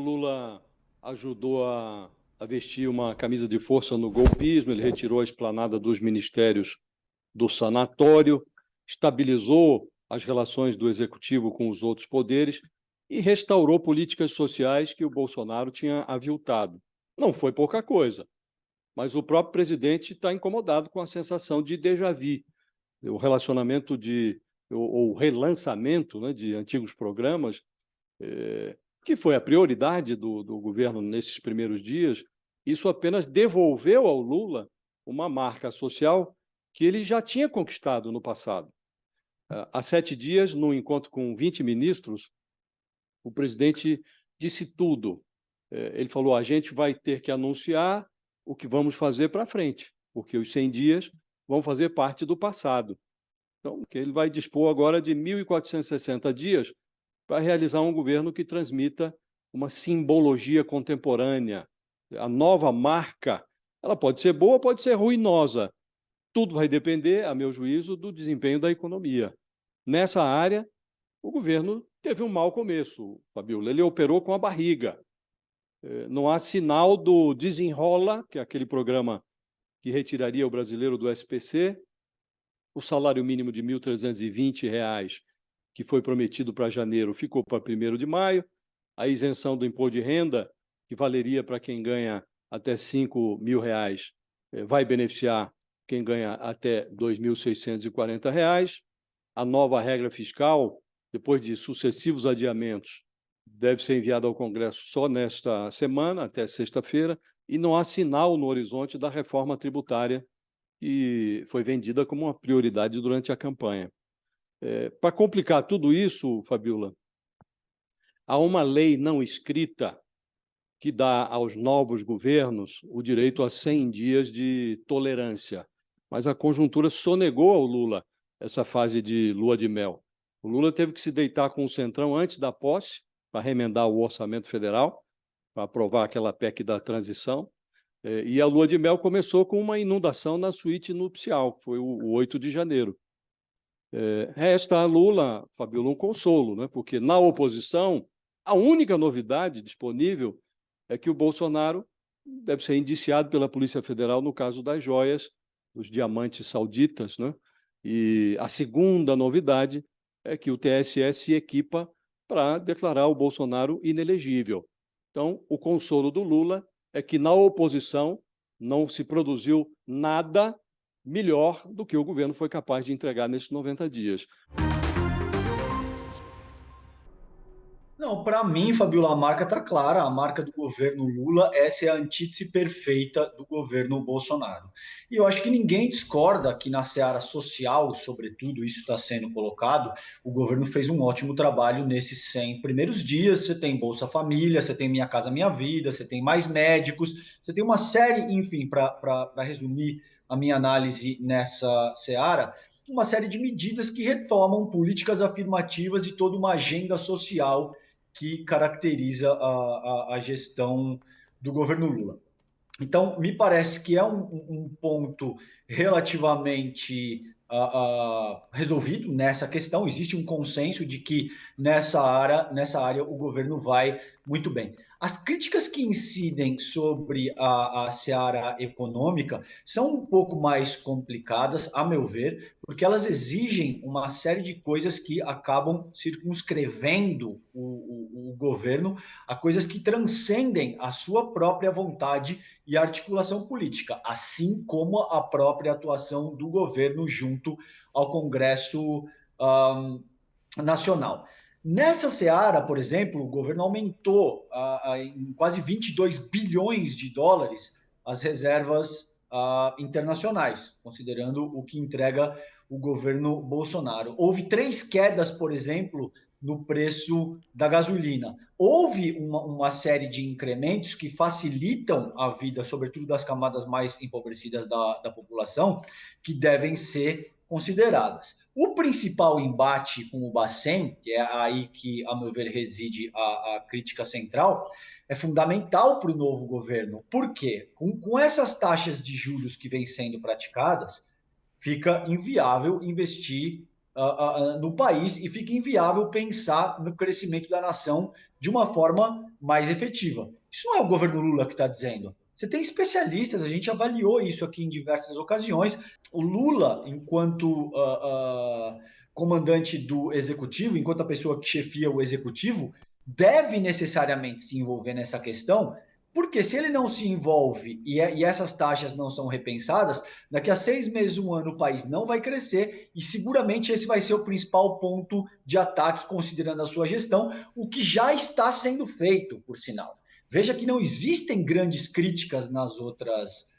Lula ajudou a vestir uma camisa de força no golpismo, ele retirou a esplanada dos ministérios do sanatório, estabilizou as relações do executivo com os outros poderes e restaurou políticas sociais que o Bolsonaro tinha aviltado. Não foi pouca coisa, mas o próprio presidente está incomodado com a sensação de déjà vu, o relacionamento ou relançamento, né, de antigos programas, que foi a prioridade do governo nesses primeiros dias. Isso apenas devolveu ao Lula uma marca social que ele já tinha conquistado no passado. Há 7 dias, num encontro com 20 ministros, o presidente disse tudo. Ele falou: a gente vai ter que anunciar o que vamos fazer para frente, porque os 100 dias vão fazer parte do passado. Então, ele vai dispor agora de 1.460 dias para realizar um governo que transmita uma simbologia contemporânea. A nova marca, ela pode ser boa, pode ser ruinosa. Tudo vai depender, a meu juízo, do desempenho da economia. Nessa área, o governo teve um mau começo, Fabiola. Ele operou com a barriga. Não há sinal do Desenrola, que é aquele programa que retiraria o brasileiro do SPC, o salário mínimo de R$ 1.320, que foi prometido para janeiro, ficou para 1º de maio, a isenção do imposto de renda, que valeria para quem ganha até R$ 5.000, vai beneficiar quem ganha até R$ 2.640. A nova regra fiscal, depois de sucessivos adiamentos, deve ser enviada ao Congresso só nesta semana, até sexta-feira, e não há sinal no horizonte da reforma tributária, que foi vendida como uma prioridade durante a campanha. Para complicar tudo isso, Fabiola, há uma lei não escrita que dá aos novos governos o direito a 100 dias de tolerância, mas a conjuntura sonegou ao Lula essa fase de lua de mel. O Lula teve que se deitar com o Centrão antes da posse, para remendar o orçamento federal, para aprovar aquela PEC da transição, e a lua de mel começou com uma inundação na suíte nupcial, que foi o 8 de janeiro. Resta a Lula, Fabiola, um consolo, né? Porque na oposição, a única novidade disponível é que o Bolsonaro deve ser indiciado pela Polícia Federal no caso das joias, dos diamantes sauditas, né? E a segunda novidade é que o TSE se equipa para declarar o Bolsonaro inelegível. Então, o consolo do Lula é que na oposição não se produziu nada melhor do que o governo foi capaz de entregar nesses 90 dias. Não, para mim, Fabiola, a marca está clara. A marca do governo Lula, essa é a antítese perfeita do governo Bolsonaro. E eu acho que ninguém discorda que na seara social, sobretudo, isso está sendo colocado, o governo fez um ótimo trabalho nesses 100 primeiros dias. Você tem Bolsa Família, você tem Minha Casa Minha Vida, você tem mais médicos, você tem uma série, enfim, para resumir a minha análise nessa seara, uma série de medidas que retomam políticas afirmativas e toda uma agenda social que caracteriza a gestão do governo Lula. Então, me parece que é um ponto relativamente resolvido nessa questão. Existe um consenso de que nessa área o governo vai muito bem. As críticas que incidem sobre a seara econômica são um pouco mais complicadas, a meu ver, porque elas exigem uma série de coisas que acabam circunscrevendo o governo a coisas que transcendem a sua própria vontade e articulação política, assim como a própria atuação do governo junto ao Congresso Nacional. Nessa seara, por exemplo, o governo aumentou em quase 22 bilhões de dólares as reservas internacionais, considerando o que entrega o governo Bolsonaro. Houve 3 quedas, por exemplo, no preço da gasolina. Houve uma série de incrementos que facilitam a vida, sobretudo das camadas mais empobrecidas da população, que devem ser consideradas. O principal embate com o Bacen, que é aí que, a meu ver, reside a crítica central, é fundamental para o novo governo. Por quê? Com essas taxas de juros que vêm sendo praticadas, fica inviável investir no país e fica inviável pensar no crescimento da nação de uma forma mais efetiva. Isso não é o governo Lula que está dizendo. Você tem especialistas, a gente avaliou isso aqui em diversas ocasiões. O Lula, enquanto comandante do executivo, enquanto a pessoa que chefia o executivo, deve necessariamente se envolver nessa questão, porque se ele não se envolve e essas taxas não são repensadas, daqui a 6 meses, um ano, o país não vai crescer e seguramente esse vai ser o principal ponto de ataque, considerando a sua gestão, o que já está sendo feito, por sinal. Veja que não existem grandes críticas nas outras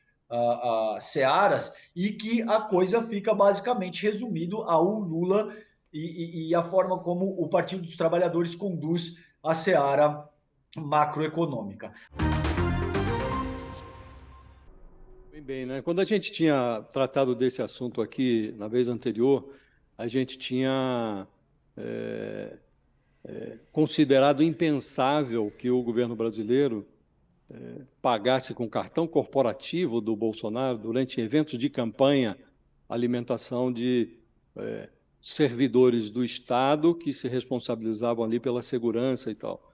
searas e que a coisa fica basicamente resumido ao Lula e a forma como o Partido dos Trabalhadores conduz a seara macroeconômica. Bem, né? Quando a gente tinha tratado desse assunto aqui na vez anterior, a gente tinha considerado impensável que o governo brasileiro pagasse com cartão corporativo do Bolsonaro, durante eventos de campanha, alimentação de servidores do Estado que se responsabilizavam ali pela segurança e tal.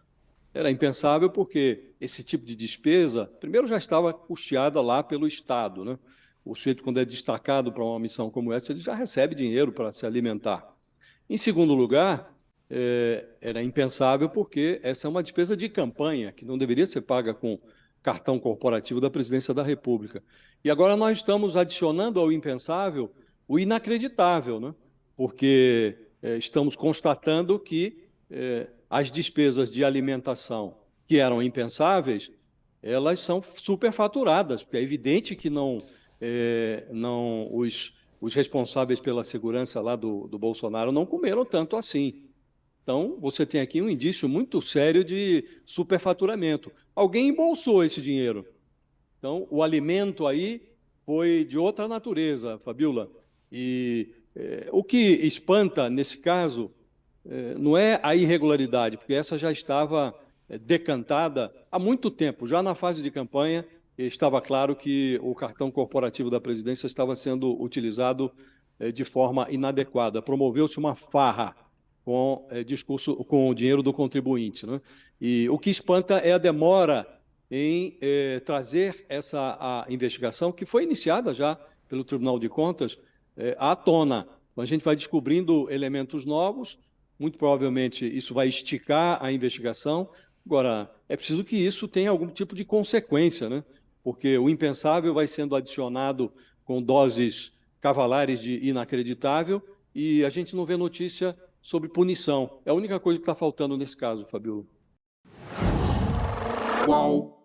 Era impensável porque esse tipo de despesa, primeiro, já estava custeada lá pelo Estado, né? O sujeito, quando é destacado para uma missão como essa, ele já recebe dinheiro para se alimentar. Em segundo lugar, era impensável porque essa é uma despesa de campanha, que não deveria ser paga com cartão corporativo da Presidência da República. E agora nós estamos adicionando ao impensável o inacreditável, né? Porque estamos constatando que as despesas de alimentação que eram impensáveis, elas são superfaturadas, porque é evidente que os responsáveis pela segurança lá do Bolsonaro não comeram tanto assim. Então, você tem aqui um indício muito sério de superfaturamento. Alguém embolsou esse dinheiro. Então, o alimento aí foi de outra natureza, Fabiola. E o que espanta, nesse caso, não é a irregularidade, porque essa já estava decantada há muito tempo. Já na fase de campanha, estava claro que o cartão corporativo da presidência estava sendo utilizado de forma inadequada. Promoveu-se uma farra com com o dinheiro do contribuinte, né? E o que espanta é a demora em trazer a investigação, que foi iniciada já pelo Tribunal de Contas, à tona. A gente vai descobrindo elementos novos, muito provavelmente isso vai esticar a investigação. Agora, é preciso que isso tenha algum tipo de consequência, né? Porque o impensável vai sendo adicionado com doses cavalares de inacreditável e a gente não vê notícia sobre punição. É a única coisa que está faltando nesse caso, Fabio. Qual?